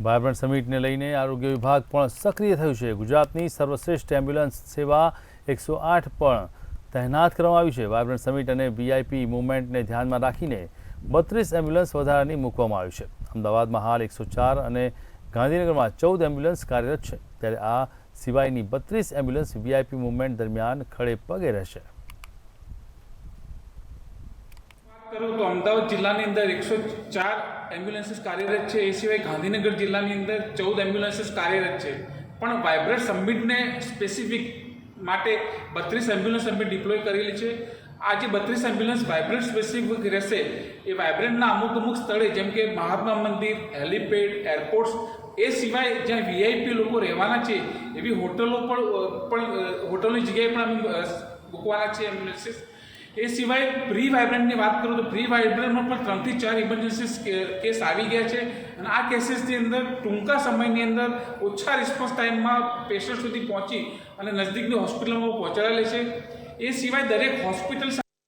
Vibrant સમિટને લઈને આરોગ્ય વિભાગ પણ સક્રિય થયું છે। ગુજરાતની સર્વશ્રેષ્ઠ એમ્બ્યુલન્સ સેવા 108 પણ તૈનાત કરવામાં આવી છે। વાયબ્રન્ટ સમિટ અને વીઆઈપી મુવમેન્ટને ધ્યાનમાં રાખીને 32 એમ્બ્યુલન્સ વધારાની મૂકવામાં આવી છે। અમદાવાદમાં હાલ 104 અને ગાંધીનગરમાં 14 એમ્બ્યુલન્સ કાર્યરત છે, ત્યારે આ સિવાયની 32 એમ્બ્યુલન્સ વીઆઈપી મુવમેન્ટ દરમિયાન ખડે પગે રહેશે। करूँ तो अमदावाद जिल्लाની અંદર 104 એમ્બ્યુલન્સીસ કાર્યરત છે। એ સિવાય ગાંધીનગર જિલ્લાની અંદર 14 એમ્બ્યુલન્સીસ કાર્યરત છે। પણ વાયબ્રન્ટ સમિટને સ્પેસિફિક માટે 32 એમ્બ્યુલન્સ અમે ડિપ્લોય કરેલી છે। આ જે 32 એમ્બ્યુલન્સ વાયબ્રન્ટ સ્પેસિફિક રહેશે, એ વાયબ્રન્ટના અમુક સ્થળે જેમ કે મહાત્મા મંદિર, હેલીપેડ, એરપોર્ટ્સ, એ સિવાય જ્યાં વીઆઈપી લોકો રહેવાના છે એવી હોટલોની જગ્યાએ પણ અમે મૂકવાના છે એમ્બ્યુલન્સીસ। એ સિવાય પ્રી વાયબ્રન્ટની વાત કરું તો પ્રી વાયબ્રન્ટમાં પણ 3 થી 4 ઇમરજન્સી કેસ આવી ગયા છે, અને આ કેસીસની અંદર ટૂંકા સમયની અંદર ઓછા રિસ્પોન્સ ટાઈમમાં પેશન્ટ સુધી પહોંચી અને નજદીકની હોસ્પિટલમાં પહોંચાડેલી છે। એ સિવાય દરેક હોસ્પિટલ